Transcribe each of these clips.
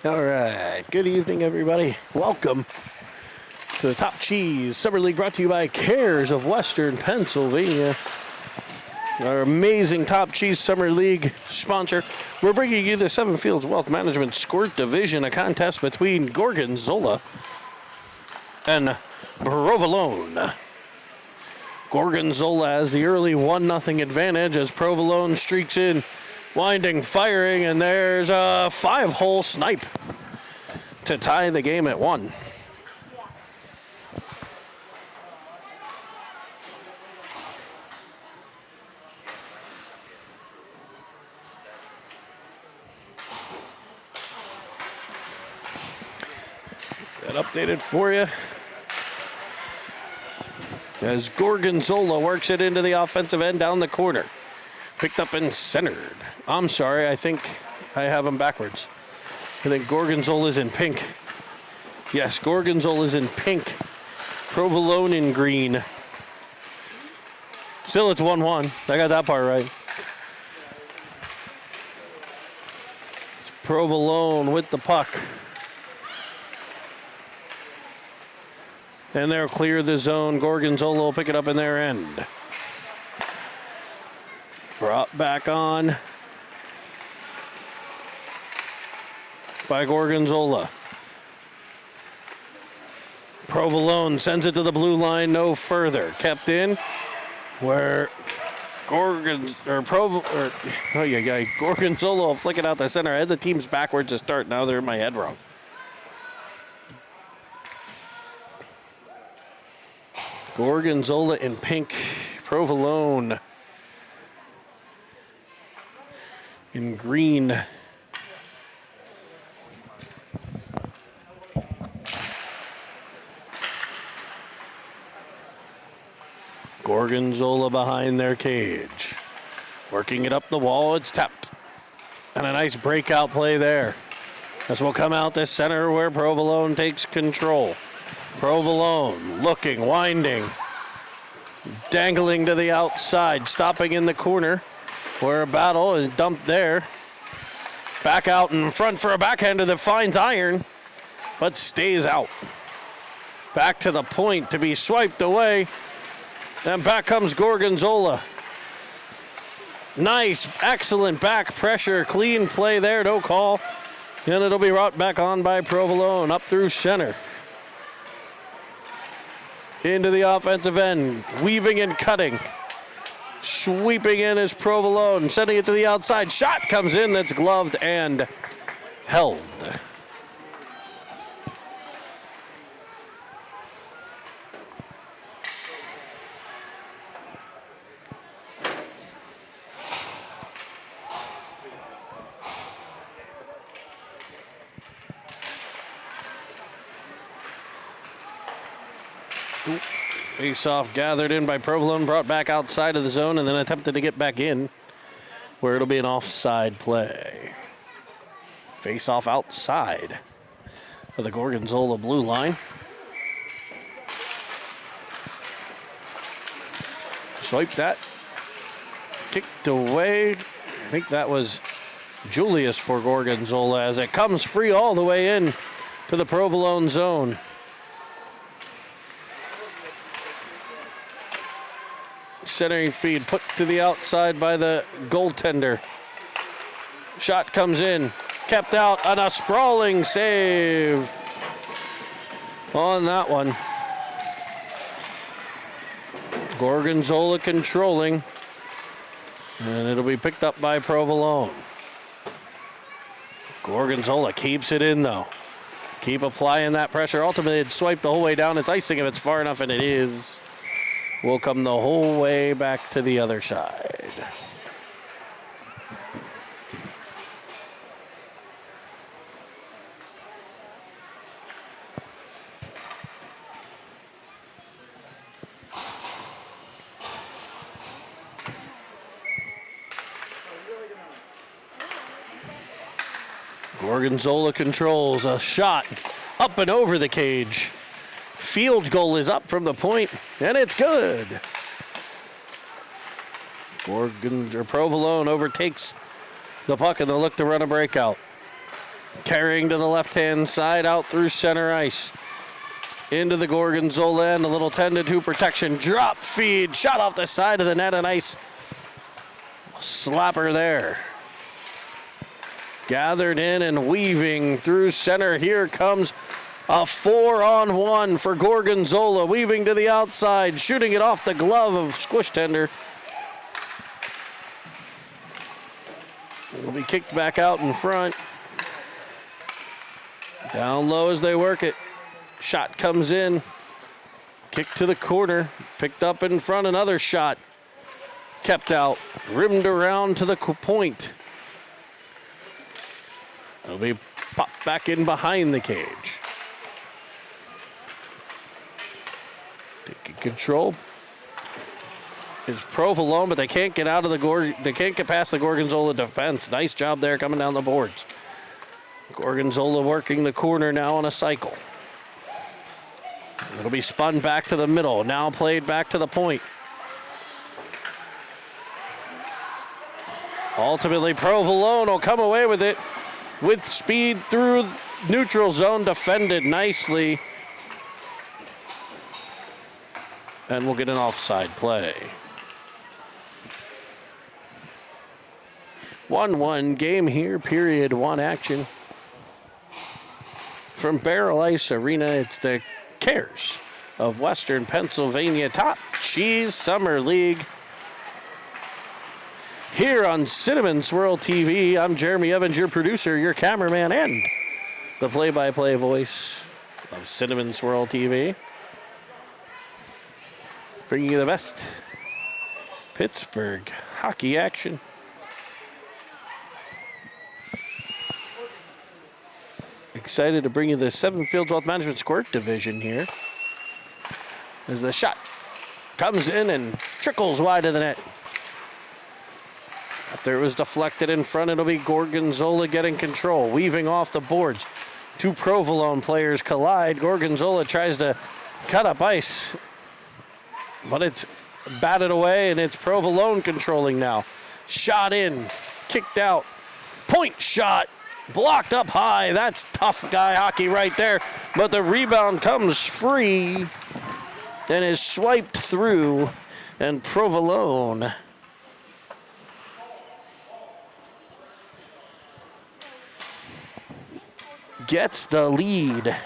All right. Good evening, everybody. Welcome to the Top Cheese Summer League, brought to you by Cares of Western Pennsylvania. Our amazing Top Cheese Summer League sponsor. We're bringing you the Seven Fields Wealth Management Squirt Division, a contest between Gorgonzola and Provolone. Gorgonzola has the early 1-0 advantage as Provolone streaks in, winding, firing, and there's a 5-hole snipe to tie the game at 1. That updated for you as Gorgonzola works it into the offensive end down the corner. Picked up and centered. I'm sorry, I think I have them backwards. I think Gorgonzola's in pink. Yes, Gorgonzola's in pink. Provolone in green. Still, it's 1-1. I got that part right. It's Provolone with the puck. And they'll clear the zone. Gorgonzola will pick it up in their end. Brought back on by Gorgonzola. Provolone sends it to the blue line, no further. Kept in where Gorgonzola will flick it out the center. I had the teams backwards to start. Now they're in my head wrong. Gorgonzola in pink. Provolone in green. Gorgonzola behind their cage. Working it up the wall, it's tapped. And a nice breakout play there. This will come out the center where Provolone takes control. Provolone looking, winding, dangling to the outside, stopping in the corner. Where a battle is dumped there. Back out in front for a backhander that finds iron, but stays out. Back to the point to be swiped away. And back comes Gorgonzola. Nice, excellent back pressure. Clean play there, no call. And it'll be brought back on by Provolone up through center. Into the offensive end, weaving and cutting. Sweeping in is Provolone, sending it to the outside. Shot comes in, that's gloved and held. Face-off gathered in by Provolone, brought back outside of the zone, and then attempted to get back in, where it'll be an offside play. Face-off outside of the Gorgonzola blue line. Swiped that. Kicked away. I think that was Julius for Gorgonzola as it comes free all the way in to the Provolone zone. Centering feed put to the outside by the goaltender. Shot comes in, kept out, and a sprawling save on that one. Gorgonzola controlling, and it'll be picked up by Provolone. Gorgonzola keeps it in though. Keep applying that pressure. Ultimately, it's swiped the whole way down. It's icing if it's far enough, and it is. Will come the whole way back to the other side. Gorgonzola controls a shot up and over the cage. Field goal is up from the point, and it's good. Provolone overtakes the puck, and they'll look to run a breakout. Carrying to the left-hand side, out through center ice. Into the Gorgonzola end, a little 10-2 protection. Drop feed, shot off the side of the net, a nice slapper there. Gathered in and weaving through center. Here comes a 4-on-1 for Gorgonzola. Weaving to the outside, shooting it off the glove of Squish Tender. It'll be kicked back out in front. Down low as they work it. Shot comes in. Kick to the corner. Picked up in front, another shot. Kept out. Rimmed around to the point. It'll be popped back in behind the cage. Taking control. It's Provolone, but they can't get out of the they can't get past the Gorgonzola defense. Nice job there coming down the boards. Gorgonzola working the corner now on a cycle. It'll be spun back to the middle. Now played back to the point. Ultimately, Provolone will come away with it with speed through neutral zone, defended nicely. And we'll get an offside play. 1-1 game here, period one action. From Barrel Ice Arena, it's the Cares of Western Pennsylvania Top Cheese Summer League. Here on Cinnamon Swirl TV, I'm Jeremy Evans, your producer, your cameraman, and the play-by-play voice of Cinnamon Swirl TV. Bringing you the best Pittsburgh hockey action. Excited to bring you the Seven Fields Wealth Management Squirt division here. As the shot comes in and trickles wide of the net. After it was deflected in front, it'll be Gorgonzola getting control, weaving off the boards. Two Provolone players collide. Gorgonzola tries to cut up ice, but it's batted away, and it's Provolone controlling now. Shot in, kicked out, point shot, blocked up high. That's tough guy hockey right there, but the rebound comes free and is swiped through, and Provolone gets the lead.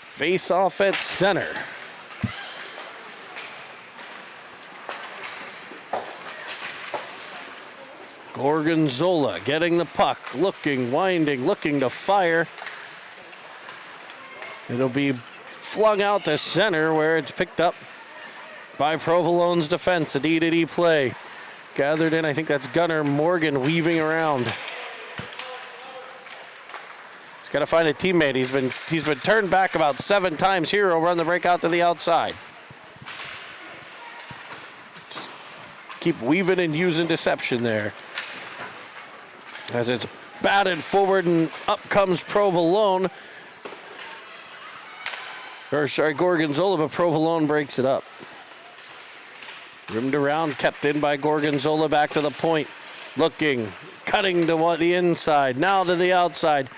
Face off at center. Gorgonzola getting the puck, looking, winding, looking to fire. It'll be flung out to center where it's picked up by Provolone's defense. A D-to-D play. Gathered in, I think that's Gunnar Morgan weaving around. He's got to find a teammate. He's been turned back about 7 times here. He'll run the breakout to the outside. Just keep weaving and using deception there. As it's batted forward and up comes Provolone. Gorgonzola, but Provolone breaks it up. Rimmed around, kept in by Gorgonzola, back to the point. Looking, cutting to the inside, now to the outside.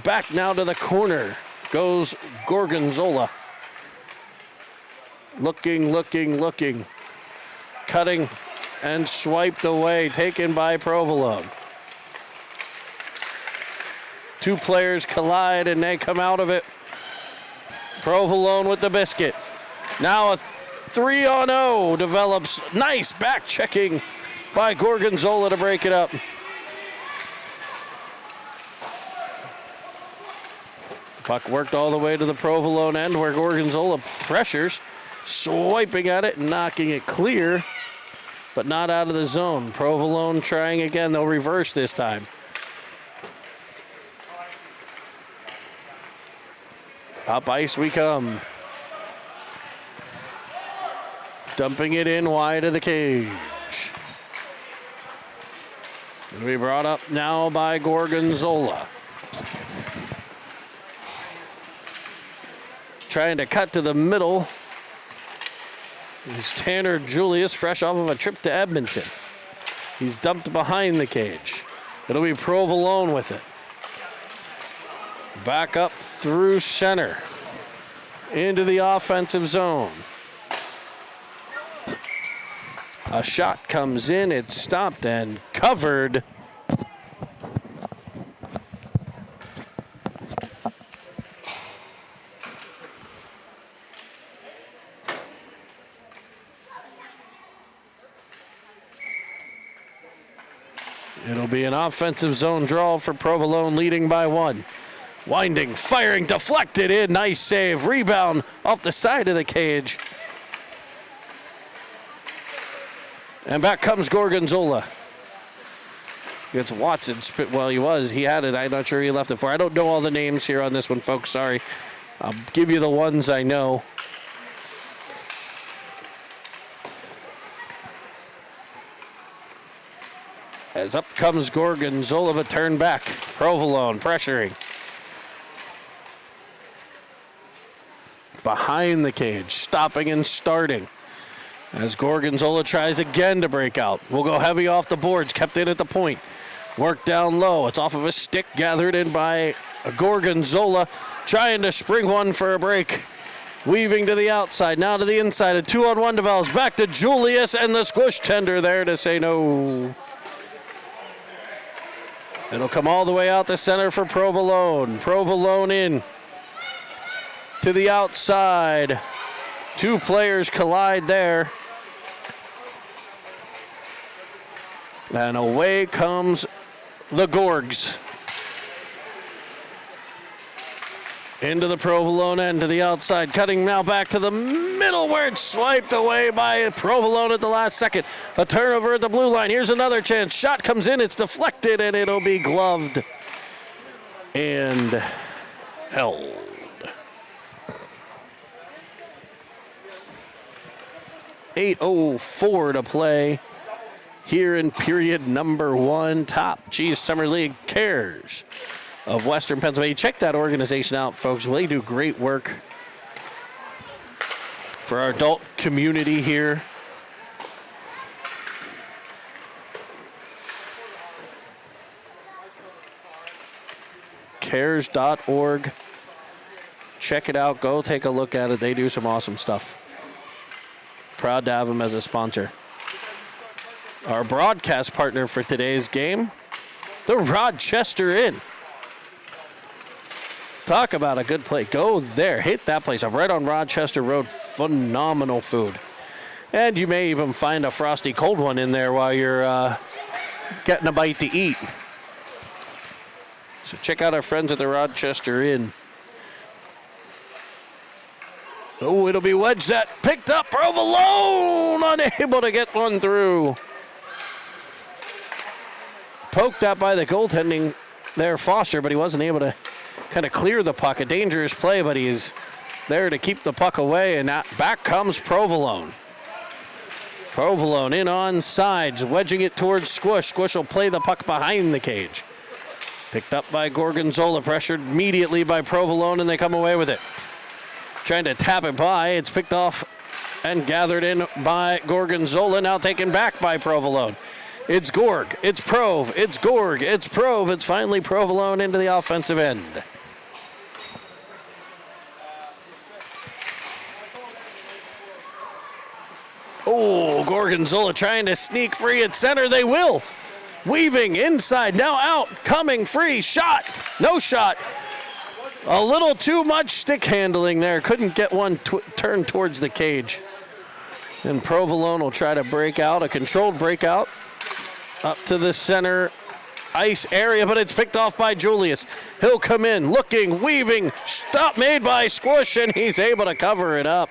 Back now to the corner goes Gorgonzola. Looking, looking, looking. Cutting and swiped away, taken by Provolone. Two players collide and they come out of it. Provolone with the biscuit. Now a 3-on-0 develops. Nice back checking by Gorgonzola to break it up. Puck worked all the way to the Provolone end where Gorgonzola pressures, swiping at it and knocking it clear, but not out of the zone. Provolone trying again. They'll reverse this time. Up ice we come. Dumping it in wide of the cage. It'll be brought up now by Gorgonzola. Trying to cut to the middle. He's Tanner Julius, fresh off of a trip to Edmonton. He's dumped behind the cage. It'll be Provolone with it. Back up through center. Into the offensive zone. A shot comes in, it's stopped and covered. It'll be an offensive zone draw for Provolone, leading by 1. Winding, firing, deflected in. Nice save. Rebound off the side of the cage. And back comes Gorgonzola. Gets Watson. Well, he had it. I'm not sure he left it for. I don't know all the names here on this one, folks. Sorry. I'll give you the ones I know. As up comes Gorgonzola, but turned back. Provolone pressuring. Behind the cage, stopping and starting. As Gorgonzola tries again to break out. We'll go heavy off the boards, kept in at the point. Work down low. It's off of a stick gathered in by Gorgonzola, trying to spring one for a break. Weaving to the outside, now to the inside. A 2-on-1 develops. Back to Julius, and the squish tender there to say no. It'll come all the way out the center for Provolone. Provolone in to the outside. 2 players collide there. And away comes the Gorgs. Into the Provolone end to the outside. Cutting now back to the middle where it's swiped away by Provolone at the last second. A turnover at the blue line. Here's another chance. Shot comes in. It's deflected and it'll be gloved and held. .804 to play here in period number 1. Top G's Summer League Cares of Western Pennsylvania. Check that organization out, folks. They do great work for our adult community here. Cares.org. Check it out. Go take a look at it. They do some awesome stuff. Proud to have them as a sponsor. Our broadcast partner for today's game, the Rochester Inn. Talk about a good place. Go there. Hit that place up right on Rochester Road. Phenomenal food. And you may even find a frosty cold one in there while you're getting a bite to eat. So check out our friends at the Rochester Inn. Oh, it'll be wedged set. Picked up. Provolone unable to get one through. Poked out by the goaltending there, Foster, but he wasn't able to kind of clear the puck. A dangerous play, but he's there to keep the puck away, and back comes Provolone. Provolone in on sides, wedging it towards Squish. Squish will play the puck behind the cage. Picked up by Gorgonzola, pressured immediately by Provolone, and they come away with it. Trying to tap it by. It's picked off and gathered in by Gorgonzola, now taken back by Provolone. It's Gorg, it's Prov, it's Gorg, it's Prov. It's finally Provolone into the offensive end. Oh, Gorgonzola trying to sneak free at center. They will. Weaving inside, now out, coming free, shot, no shot. A little too much stick handling there. Couldn't get one turned towards the cage. And Provolone will try to break out, a controlled breakout up to the center ice area, but it's picked off by Julius. He'll come in, looking, weaving, stop made by Squish, and he's able to cover it up.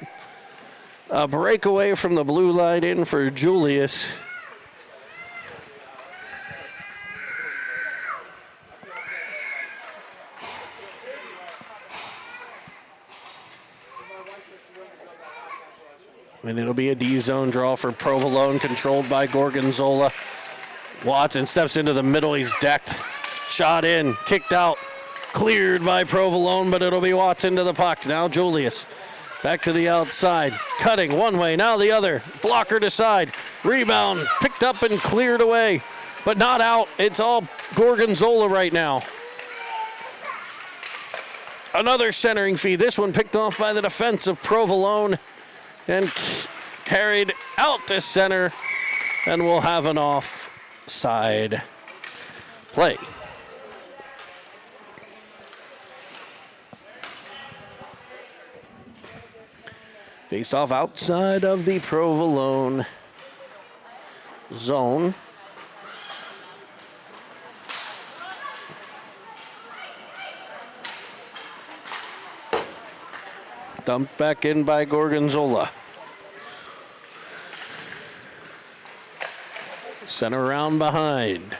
A breakaway from the blue line in for Julius. And it'll be a D-zone draw for Provolone, controlled by Gorgonzola. Watson steps into the middle. He's decked. Shot in, kicked out, cleared by Provolone, but it'll be Watson to the puck. Now Julius Back to the outside. Cutting one way, now the other. Blocker to side. Rebound picked up and cleared away. But not out. It's all Gorgonzola right now. Another centering feed. This one picked off by the defense of Provolone and carried out to center. And we'll have an offside play. Face off outside of the Provolone zone. Dumped back in by Gorgonzola. Center around behind.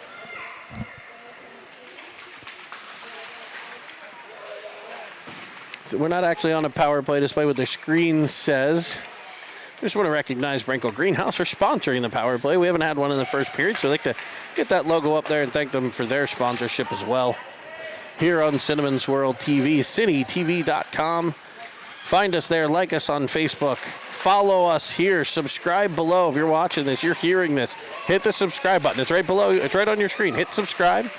So we're not actually on a power play display, what the screen says. I just want to recognize Brinkle Greenhouse for sponsoring the power play. We haven't had one in the first period, so I'd like to get that logo up there and thank them for their sponsorship as well. Here on Cinnamon Swirl TV, citytv.com. Find us there, like us on Facebook, follow us here, subscribe below. If you're watching this, you're hearing this, hit the subscribe button. It's right below, it's right on your screen. Hit subscribe.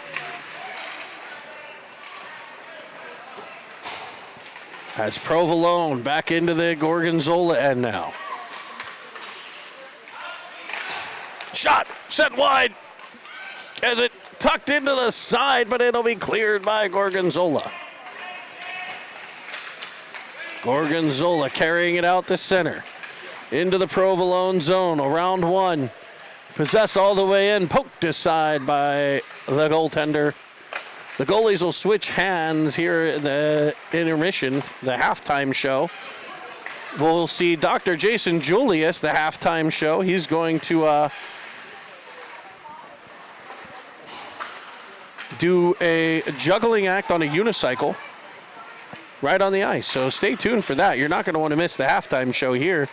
As Provolone back into the Gorgonzola end now. Shot, set wide, as it tucked into the side, but it'll be cleared by Gorgonzola. Gorgonzola carrying it out the center. Into the Provolone zone, around one. Possessed all the way in, poked aside by the goaltender. The goalies will switch hands here in the intermission, the halftime show. We'll see Dr. Jason Julius, the halftime show. He's going to do a juggling act on a unicycle right on the ice. So stay tuned for that. You're not going to want to miss the halftime show here.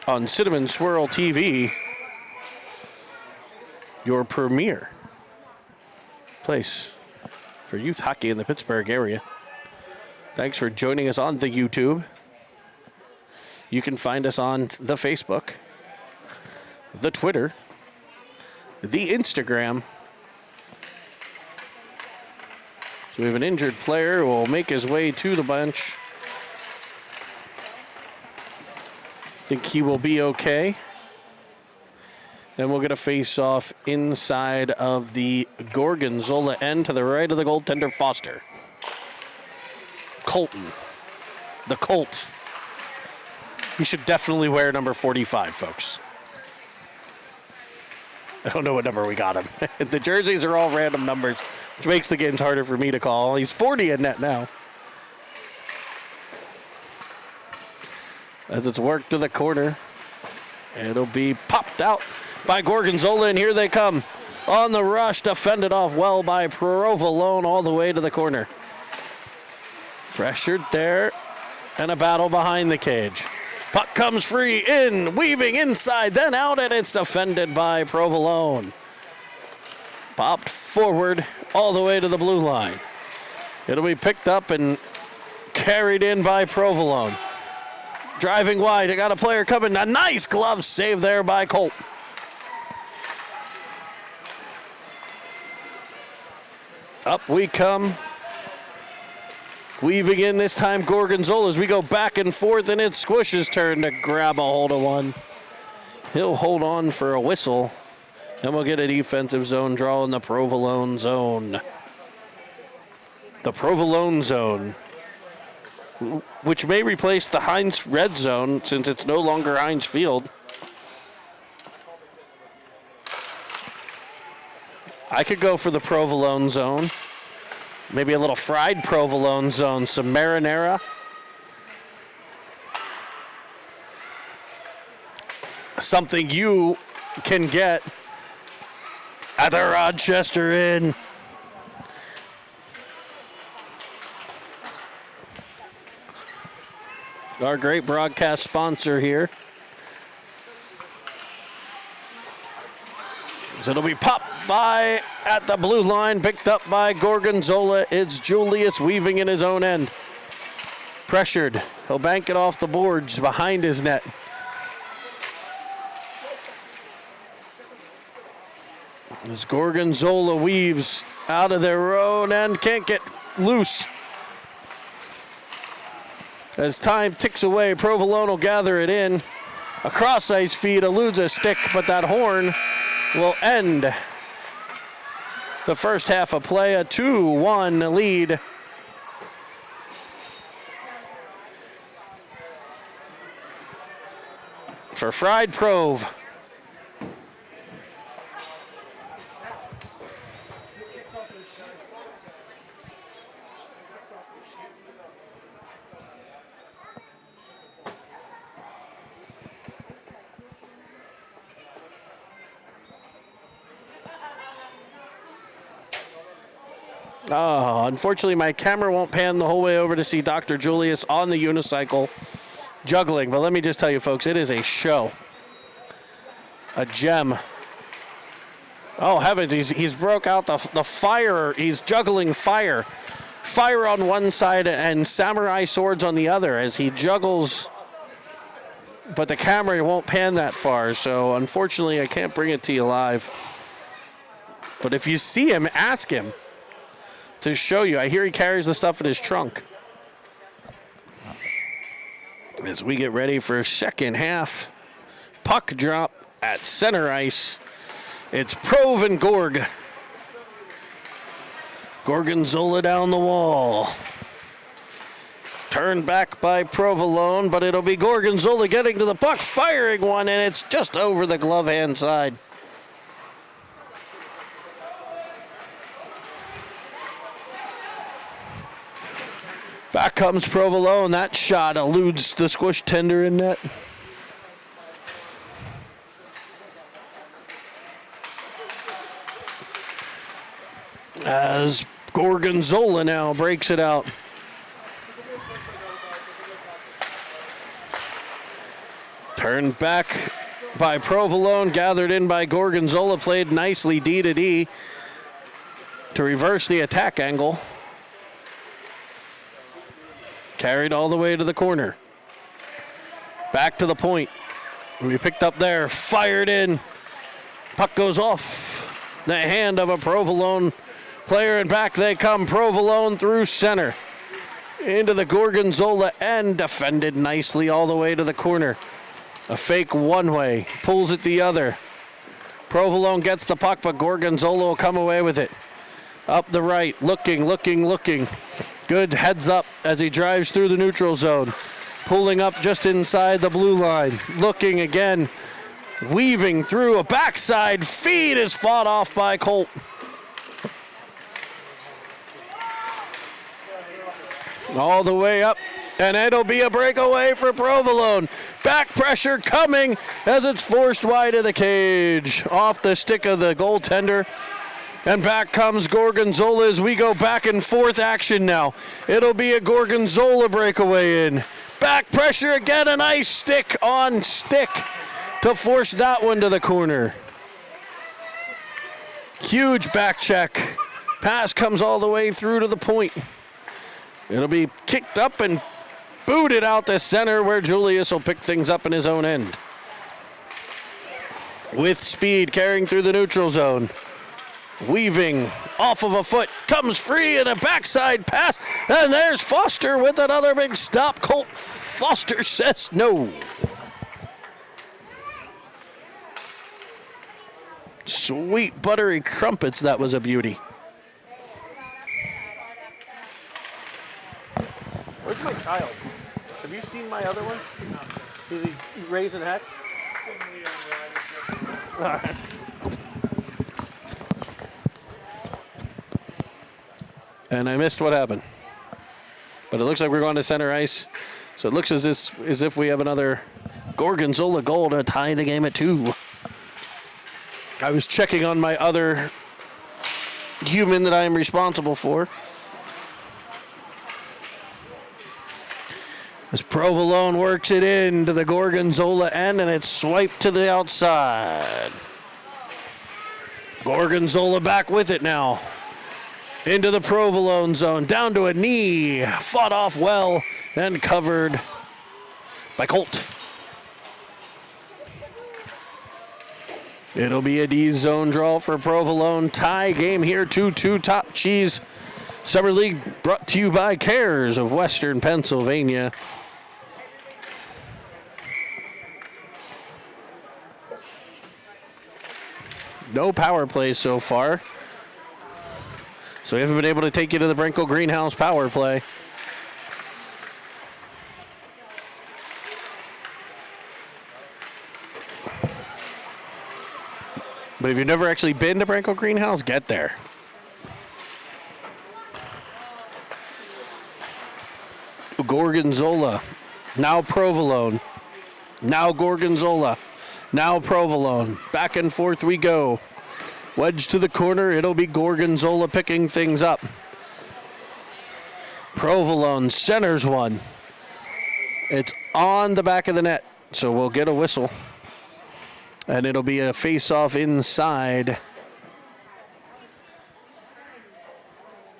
On Cinnamon Swirl TV, your premier place for youth hockey in the Pittsburgh area. Thanks for joining us on the YouTube. You can find us on the Facebook, the Twitter, the Instagram. So we have an injured player who will make his way to the bench. I think he will be okay. Then we'll get a face-off inside of the Gorgonzola end to the right of the goaltender, Foster. Colton. The Colt. He should definitely wear number 45, folks. I don't know what number we got him. The jerseys are all random numbers, which makes the games harder for me to call. He's 40 in net now. As it's worked to the corner, it'll be popped out by Gorgonzola, and here they come. On the rush, defended off well by Provolone all the way to the corner. Pressured there, and a battle behind the cage. Puck comes free, in, weaving inside, then out, and it's defended by Provolone. Popped forward all the way to the blue line. It'll be picked up and carried in by Provolone. Driving wide, I got a player coming. A nice glove save there by Colt. Up we come. Weaving in this time, Gorgonzola, as we go back and forth, and it's Squish's turn to grab a hold of one. He'll hold on for a whistle, and we'll get a defensive zone draw in the Provolone zone. The Provolone zone, which may replace the Heinz red zone since it's no longer Heinz Field. I could go for the Provolone zone. Maybe a little fried Provolone zone, some marinara. Something you can get at the Rochester Inn. Our great broadcast sponsor here. So it'll be popped by at the blue line, picked up by Gorgonzola. It's Julius weaving in his own end. Pressured. He'll bank it off the boards behind his net. As Gorgonzola weaves out of their own end, can't get loose. As time ticks away, Provolone will gather it in. A cross-ice feed eludes a stick, but that horn will end the first half of play. A 2-1 lead. For Fried Prov. Oh, unfortunately, my camera won't pan the whole way over to see Dr. Julius on the unicycle juggling. But let me just tell you, folks, it is a show. A gem. Oh, heavens, he's broke out the fire. He's juggling fire. Fire on one side and samurai swords on the other as he juggles. But the camera won't pan that far, so unfortunately, I can't bring it to you live. But if you see him, ask him to show you. I hear he carries the stuff in his trunk. As we get ready for second half, puck drop at center ice. It's Prov and Gorg. Gorgonzola down the wall. Turned back by Provolone, but it'll be Gorgonzola getting to the puck, firing one, and it's just over the glove hand side. Back comes Provolone. That shot eludes the squish tender in net. As Gorgonzola now breaks it out. Turned back by Provolone, gathered in by Gorgonzola, played nicely D to D to reverse the attack angle. Carried all the way to the corner. Back to the point. We picked up there, fired in. Puck goes off the hand of a Provolone player, and back they come. Provolone through center. Into the Gorgonzola end, defended nicely all the way to the corner. A fake one way, pulls it the other. Provolone gets the puck, but Gorgonzola will come away with it. Up the right, looking. Good heads up as he drives through the neutral zone. Pulling up just inside the blue line. Looking again, weaving through a backside feed is fought off by Colt. All the way up, and it'll be a breakaway for Provolone. Back pressure coming as it's forced wide of the cage. Off the stick of the goaltender. And back comes Gorgonzola as we go back and forth action now. It'll be a Gorgonzola breakaway in. Back pressure again, a nice stick on stick to force that one to the corner. Huge back check. Pass comes all the way through to the point. It'll be kicked up and booted out the center where Julius will pick things up in his own end. With speed carrying through the neutral zone. Weaving off of a foot, comes free and a backside pass, and there's Foster with another big stop. Colt Foster says no. Sweet buttery crumpets, that was a beauty. Where's my child? Have you seen my other one? No. Is he raising heck? All right. And I missed what happened. But it looks like we're going to center ice. So it looks as if we have another Gorgonzola goal to tie the game at 2. I was checking on my other human that I am responsible for. As Provolone works it into the Gorgonzola end, and it's swiped to the outside. Gorgonzola back with it now. Into the Provolone zone, down to a knee. Fought off well and covered by Colt. It'll be a D zone draw for Provolone. Tie game here, 2-2 Top Cheese Summer League brought to you by Cares of Western Pennsylvania. No power plays so far. So we haven't been able to take you to the Brinkel Greenhouse power play. But if you've never actually been to Brinkel Greenhouse, get there. Gorgonzola, now Provolone, now Gorgonzola, now Provolone. Back and forth we go. Wedge to the corner, it'll be Gorgonzola picking things up. Provolone centers one. It's on the back of the net, so we'll get a whistle. And it'll be a face-off inside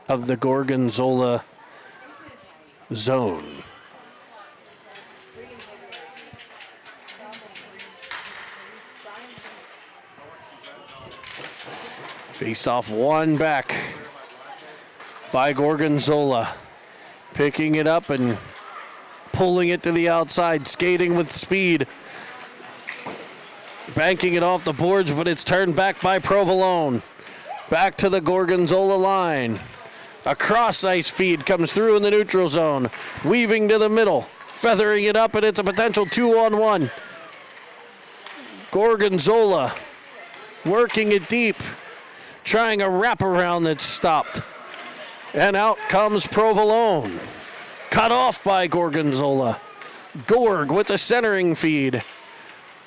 of the Gorgonzola zone. Face-off one back by Gorgonzola. Picking it up and pulling it to the outside, skating with speed. Banking it off the boards, but it's turned back by Provolone. Back to the Gorgonzola line. A cross ice feed comes through in the neutral zone. Weaving to the middle. Feathering it up, and it's a potential 2-on-1. Gorgonzola working it deep. Trying a wraparound that's stopped. And out comes Provolone. Cut off by Gorgonzola. Gorg with the centering feed.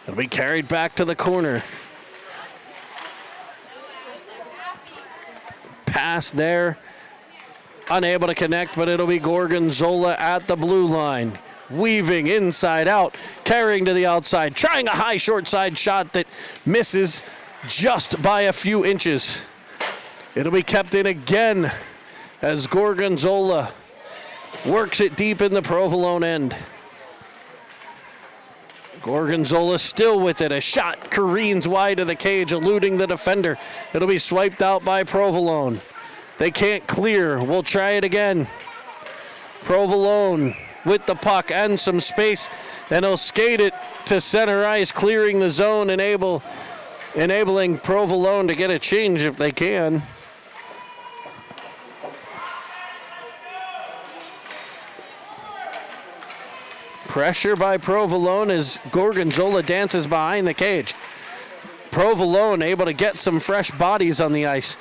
It'll be carried back to the corner. Pass there. Unable to connect, but it'll be Gorgonzola at the blue line. Weaving inside out, carrying to the outside, trying a high short side shot that misses just by a few inches. It'll be kept in again as Gorgonzola works it deep in the Provolone end. Gorgonzola still with it. A shot careens wide of the cage, eluding the defender. It'll be swiped out by Provolone. They can't clear. We'll try it again. Provolone with the puck and some space, and he'll skate it to center ice, clearing the zone, enabling Provolone to get a change if they can. Pressure by Provolone as Gorgonzola dances behind the cage. Provolone able to get some fresh bodies on the ice.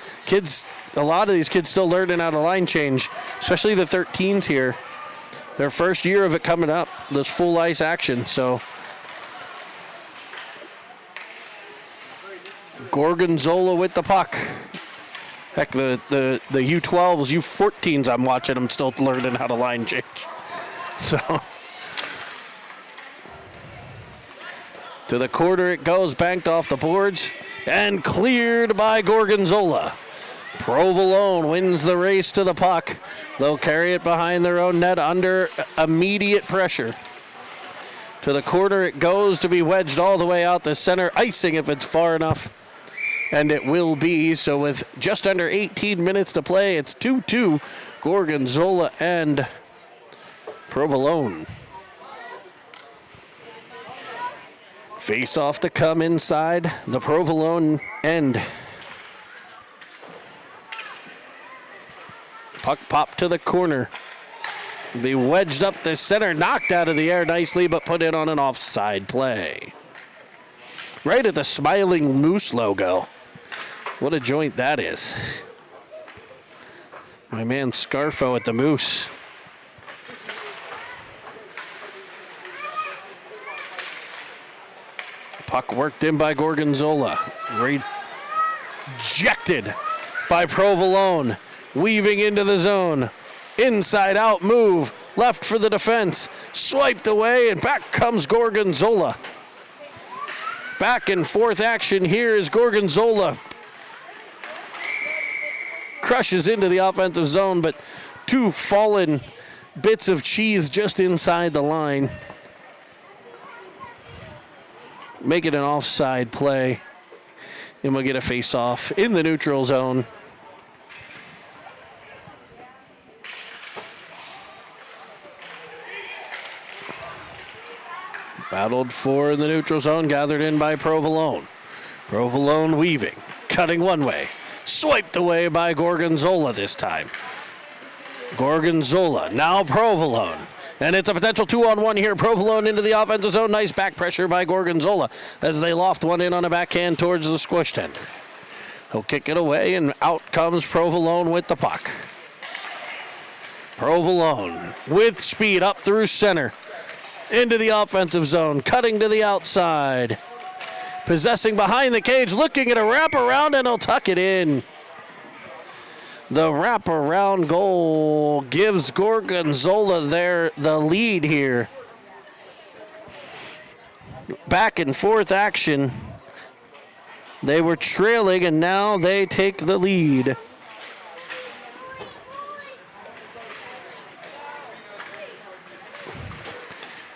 A lot of these kids still learning how to line change, especially the 13s here. Their first year of it coming up, this full ice action. So Gorgonzola with the puck. Heck, the U12s, U14s I'm watching them still learning how to line change. So to the corner it goes, banked off the boards, and cleared by Gorgonzola. Provolone wins the race to the puck. They'll carry it behind their own net under immediate pressure. To the corner it goes to be wedged all the way out the center, icing if it's far enough. And it will be. So with just under 18 minutes to play, it's 2-2, Gorgonzola and Provolone. Face off to come inside the Provolone end. Puck pop to the corner. Be wedged up the center, knocked out of the air nicely, but put in on an offside play. Right at the Smiling Moose logo. What a joint that is. My man Scarfo at the Moose. Puck worked in by Gorgonzola. Rejected by Provolone. Weaving into the zone. Inside out move. Left for the defense. Swiped away, and back comes Gorgonzola. Back and forth action here as Gorgonzola crushes into the offensive zone, but two fallen bits of cheese just inside the line. Make it an offside play, and we'll get a face-off in the neutral zone. Battled for in the neutral zone, gathered in by Provolone. Provolone weaving, cutting one way. Swiped away by Gorgonzola this time. Gorgonzola, now Provolone. And it's a potential 2-on-1 here. Provolone into the offensive zone. Nice back pressure by Gorgonzola as they loft one in on a backhand towards the squish tender. He'll kick it away, and out comes Provolone with the puck. Provolone with speed up through center. Into the offensive zone, cutting to the outside. Possessing behind the cage, looking at a wraparound, and he'll tuck it in. The wraparound goal gives Gorgonzola the lead here. Back and forth action. They were trailing, and now they take the lead.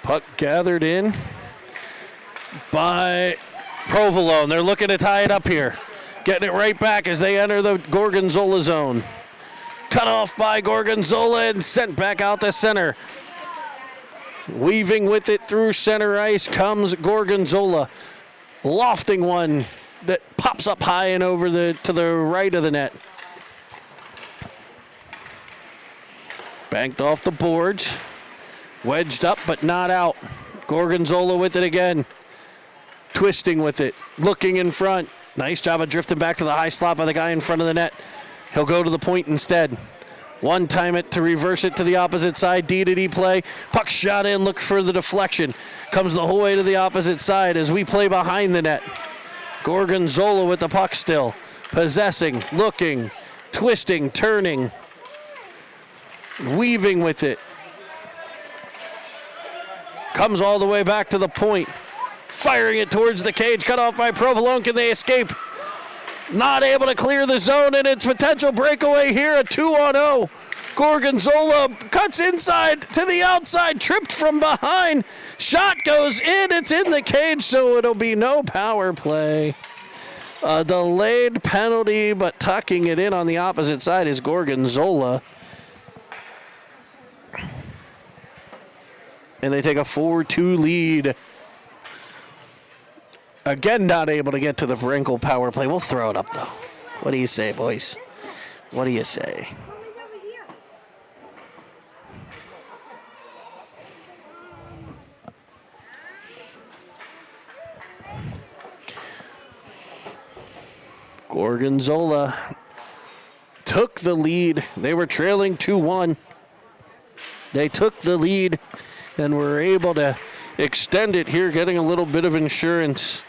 Puck gathered in by Provolone. They're looking to tie it up here. Getting it right back as they enter the Gorgonzola zone. Cut off by Gorgonzola and sent back out to center. Weaving with it through center ice comes Gorgonzola. Lofting one that pops up high and over to the right of the net. Banked off the boards. Wedged up, but not out. Gorgonzola with it again. Twisting with it. Looking in front. Nice job of drifting back to the high slot by the guy in front of the net. He'll go to the point instead. One time it to reverse it to the opposite side. D-to-D play. Puck shot in. Look for the deflection. Comes the whole way to the opposite side as we play behind the net. Gorgonzola with the puck still. Possessing. Looking. Twisting. Turning. Weaving with it. Comes all the way back to the point. Firing it towards the cage. Cut off by Provolone. Can they escape? Not able to clear the zone, and it's potential breakaway here. A 2-on-0. Gorgonzola cuts inside to the outside. Tripped from behind. Shot goes in. It's in the cage, so it'll be no power play. A delayed penalty, but tucking it in on the opposite side is Gorgonzola. And they take a 4-2 lead. Again, not able to get to the Brinkle power play. We'll throw it up, though. What do you say, boys? What do you say? Gorgonzola took the lead. They were trailing 2-1. They took the lead and were able to extend it here, getting a little bit of insurance.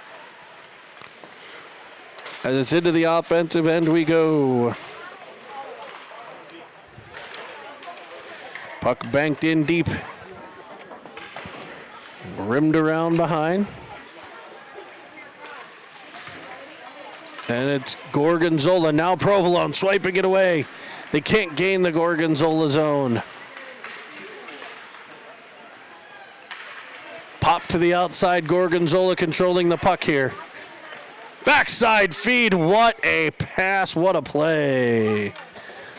As it's into the offensive end we go. Puck banked in deep. Rimmed around behind. And it's Gorgonzola. Now Provolone swiping it away. They can't gain the Gorgonzola zone. Pop to the outside. Gorgonzola controlling the puck here. Backside feed. What a pass. What a play.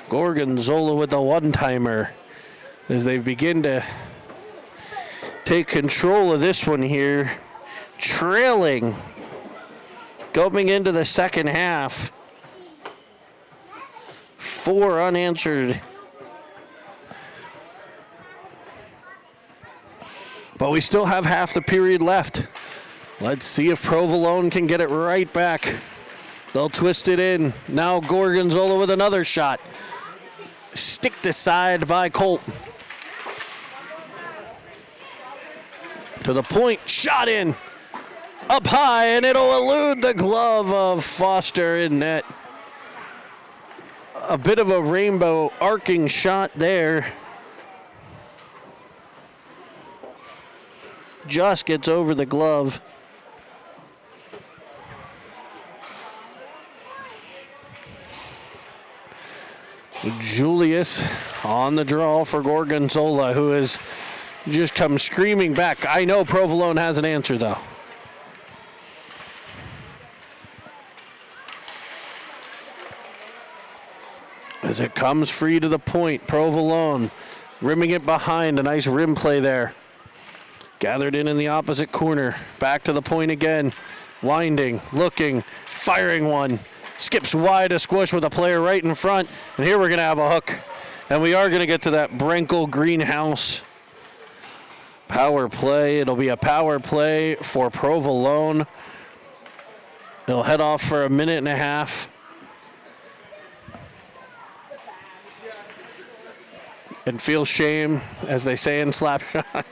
Gorgonzola with the one-timer as they begin to take control of this one here. Trailing. Going into the second half. 4 unanswered. But we still have half the period left. Let's see if Provolone can get it right back. They'll twist it in. Now Gorgonzola with another shot. Sticked aside by Colt. To the point, shot in. Up high, and it'll elude the glove of Foster in net. A bit of a rainbow arcing shot there. Just gets over the glove. Julius on the draw for Gorgonzola, who has just come screaming back. I know Provolone has an answer, though. As it comes free to the point, Provolone rimming it behind. A nice rim play there. Gathered in the opposite corner. Back to the point again. Winding, looking, firing one. Skips wide a squish with a player right in front. And here we're going to have a hook. And we are going to get to that Brenkel greenhouse. Power play. It'll be a power play for Provolone. They'll head off for a minute and a half. And feel shame, as they say in Slapshot.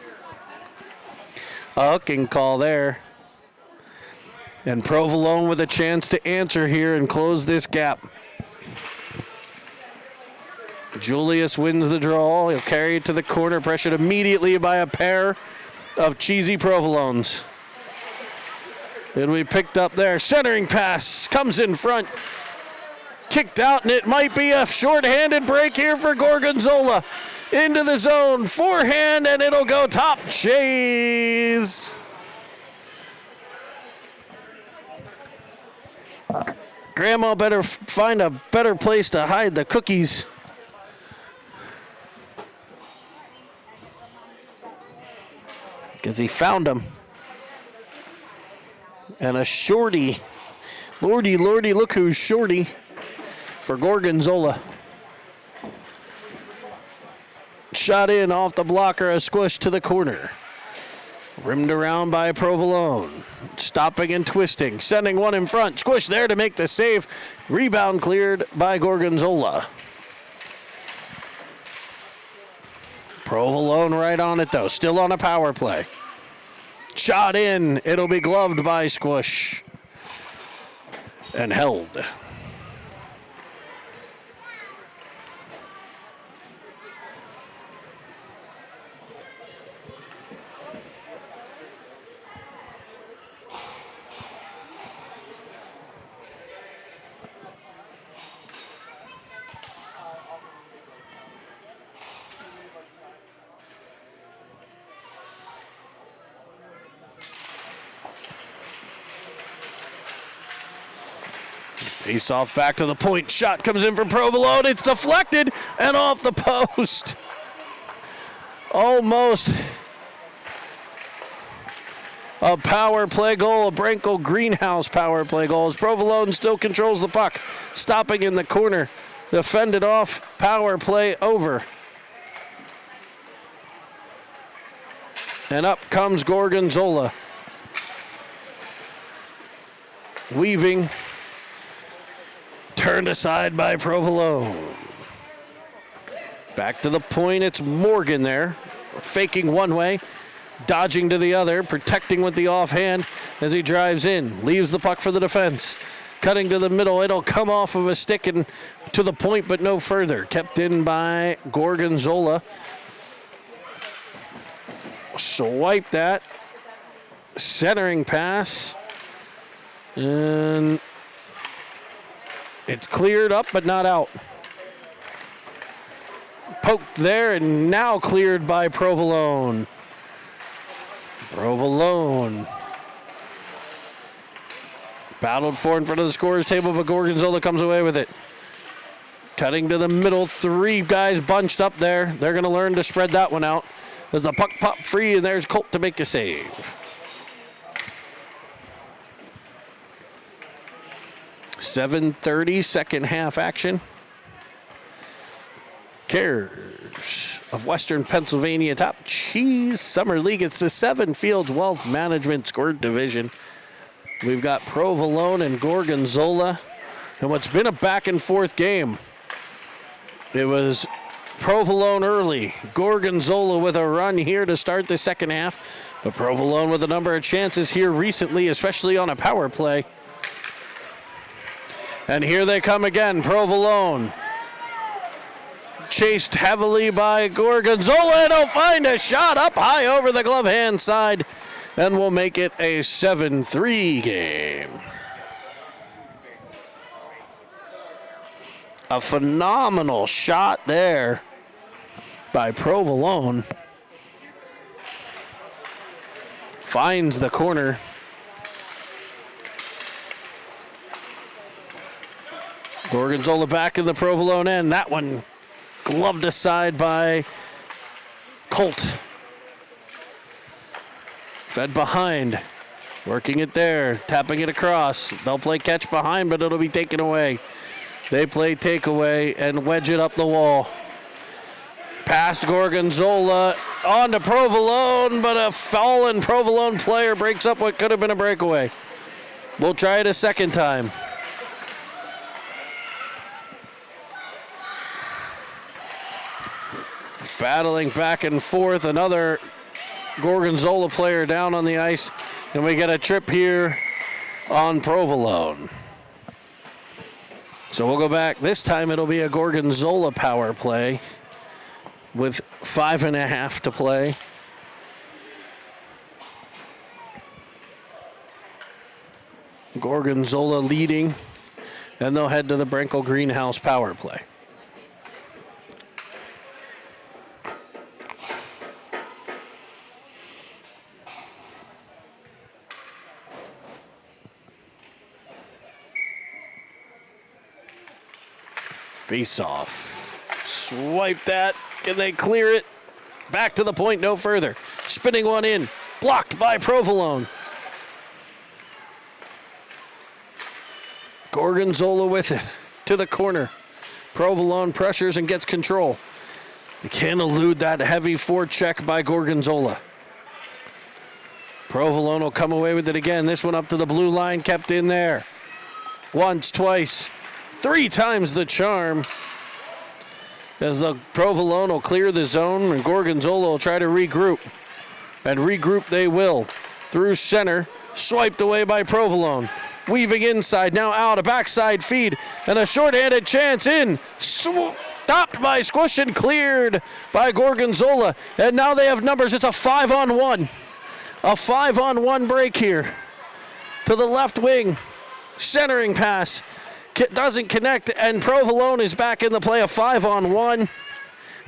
A hooking call there. And Provolone with a chance to answer here and close this gap. Julius wins the draw. He'll carry it to the corner, pressured immediately by a pair of cheesy Provolones. It'll be picked up there. Centering pass comes in front. Kicked out, and it might be a short-handed break here for Gorgonzola. Into the zone, forehand, and it'll go top chase. Grandma better find a better place to hide the cookies. Because he found them. And a shorty. Lordy, lordy, look who's shorty for Gorgonzola. Shot in off the blocker, a squish to the corner. Rimmed around by Provolone. Stopping and twisting, sending one in front. Squish there to make the save. Rebound cleared by Gorgonzola. Provolone right on it though, still on a power play. Shot in, it'll be gloved by Squish. And held. Face off back to the point. Shot comes in from Provolone. It's deflected and off the post. Almost a power play goal, a Brenkel greenhouse power play goal as Provolone still controls the puck. Stopping in the corner. Defended off. Power play over. And up comes Gorgonzola. Weaving. Turned aside by Provolone. Back to the point, it's Morgan there. Faking one way, dodging to the other, protecting with the offhand as he drives in. Leaves the puck for the defense. Cutting to the middle, it'll come off of a stick and to the point, but no further. Kept in by Gorgonzola. Swipe that. Centering pass. And it's cleared up, but not out. Poked there, and now cleared by Provolone. Provolone. Battled for in front of the scorer's table, but Gorgonzola comes away with it. Cutting to the middle, three guys bunched up there. They're going to learn to spread that one out. As the puck popped free, and there's Colt to make a save. .7:30 second half action. Cares of Western Pennsylvania Top Cheese Summer League. It's the Seven Fields Wealth Management Squirt Division. We've got Provolone and Gorgonzola. And what's been a back and forth game. It was Provolone early. Gorgonzola with a run here to start the second half. But Provolone with a number of chances here recently, especially on a power play. And here they come again, Provolone. Chased heavily by Gorgonzola, and he'll find a shot up high over the glove hand side, and we'll make it a 7-3 game. A phenomenal shot there by Provolone. Finds the corner. Gorgonzola back in the Provolone end. That one gloved aside by Colt. Fed behind. Working it there. Tapping it across. They'll play catch behind, but it'll be taken away. They play takeaway and wedge it up the wall. Past Gorgonzola on to Provolone, but a fallen Provolone player breaks up what could have been a breakaway. We'll try it a second time. Battling back and forth, another Gorgonzola player down on the ice, and we get a trip here on Provolone. So we'll go back. This time it'll be a Gorgonzola power play with 5.5 to play. Gorgonzola leading, and they'll head to the Brenkel Greenhouse power play. Face off. Swipe that. Can they clear it? Back to the point, no further. Spinning one in. Blocked by Provolone. Gorgonzola with it. To the corner. Provolone pressures and gets control. They can't elude that heavy forecheck by Gorgonzola. Provolone will come away with it again. This one up to the blue line, kept in there. Once, twice. 3 times the charm as the Provolone will clear the zone and Gorgonzola will try to regroup. And regroup they will. Through center, swiped away by Provolone. Weaving inside, now out, a backside feed, and a shorthanded chance in. Stopped by Squish and cleared by Gorgonzola. And now they have numbers, it's a 5-on-1. A 5-on-1 break here. To the left wing, centering pass. Doesn't connect, and Provolone is back in the play, a 5-on-1.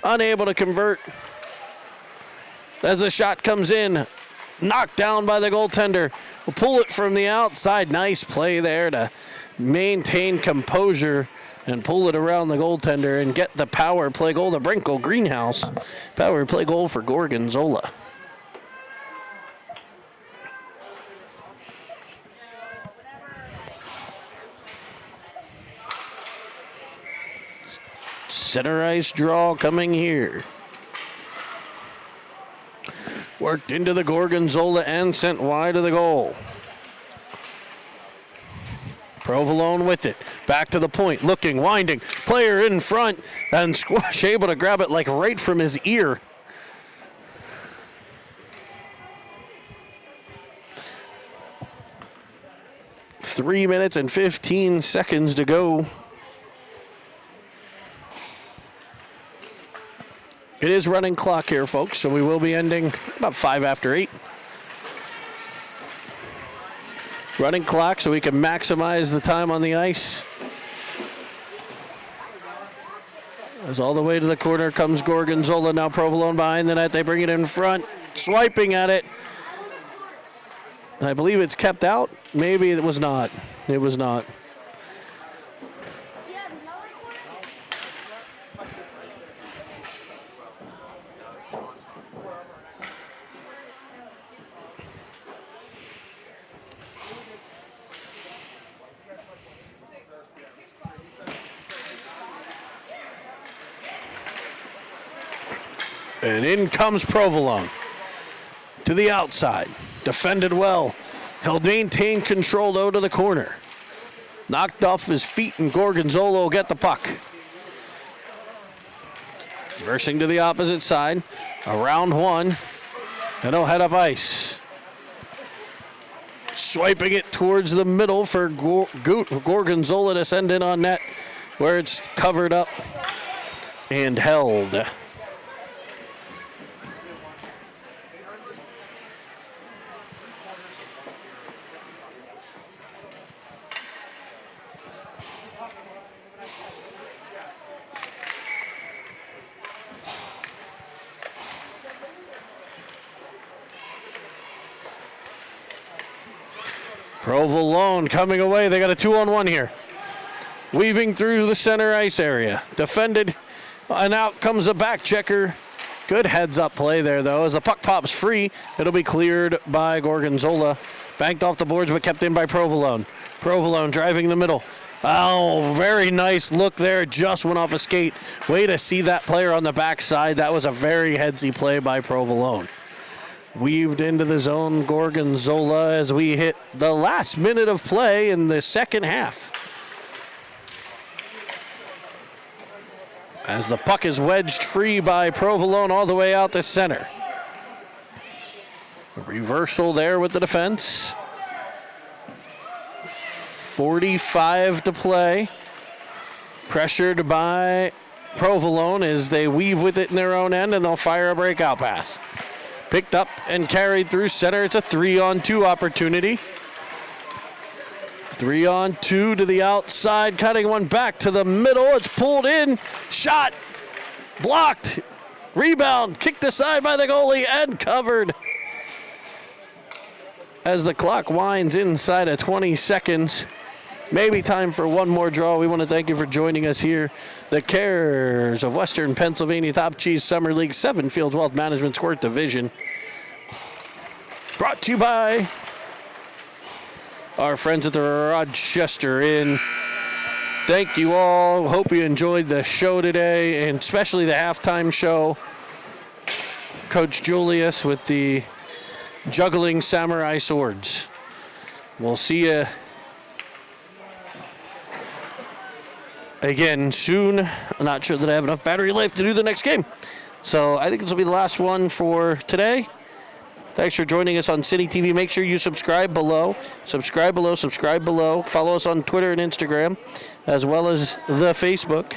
Unable to convert. As the shot comes in, knocked down by the goaltender. We'll pull it from the outside. Nice play there to maintain composure and pull it around the goaltender and get the power play goal. The Brenkel Greenhouse power play goal for Gorgonzola. Center ice draw coming here. Worked into the Gorgonzola and sent wide of the goal. Provolone with it. Back to the point. Looking, winding. Player in front. And Squash able to grab it like right from his ear. Three minutes and 15 seconds to go. It is running clock here, folks, so we will be ending about 5 after 8. Running clock so we can maximize the time on the ice. As all the way to the corner comes Gorgonzola. Now Provolone behind the net. They bring it in front. Swiping at it. I believe it's kept out. Maybe it was not. It was not. And in comes Provolone to the outside. Defended well. He'll maintain control out to the corner. Knocked off his feet, and Gorgonzola will get the puck. Reversing to the opposite side. Around one. And he'll head up ice. Swiping it towards the middle for Gorgonzola to send in on net, where it's covered up and held. Provolone coming away. They got a 2-on-1 here. Weaving through the center ice area. Defended, and out comes a back checker. Good heads-up play there, though. As the puck pops free, it'll be cleared by Gorgonzola. Banked off the boards, but kept in by Provolone. Provolone driving the middle. Oh, very nice look there. Just went off a skate. Way to see that player on the backside. That was a very headsy play by Provolone. Weaved into the zone, Gorgonzola, as we hit the last minute of play in the second half. As the puck is wedged free by Provolone all the way out to center. A reversal there with the defense. 45 to play. Pressured by Provolone as they weave with it in their own end, and they'll fire a breakout pass. Picked up and carried through center. It's a 3-on-2 opportunity. 3-on-2 to the outside, cutting one back to the middle. It's pulled in, shot, blocked, rebound, kicked aside by the goalie and covered. As the clock winds inside of 20 seconds, maybe time for one more draw. We want to thank you for joining us here. The cares of Western Pennsylvania Top Cheese Summer League 7 Fields Wealth Management Squirt Division. Brought to you by our friends at the Rochester Inn. Thank you all. Hope you enjoyed the show today, and especially the halftime show. Coach Julius with the juggling samurai swords. We'll see you again soon. I'm not sure that I have enough battery life to do the next game. So I think this will be the last one for today. Thanks for joining us on City TV. Make sure you subscribe below. Subscribe below. Follow us on Twitter and Instagram, as well as the Facebook.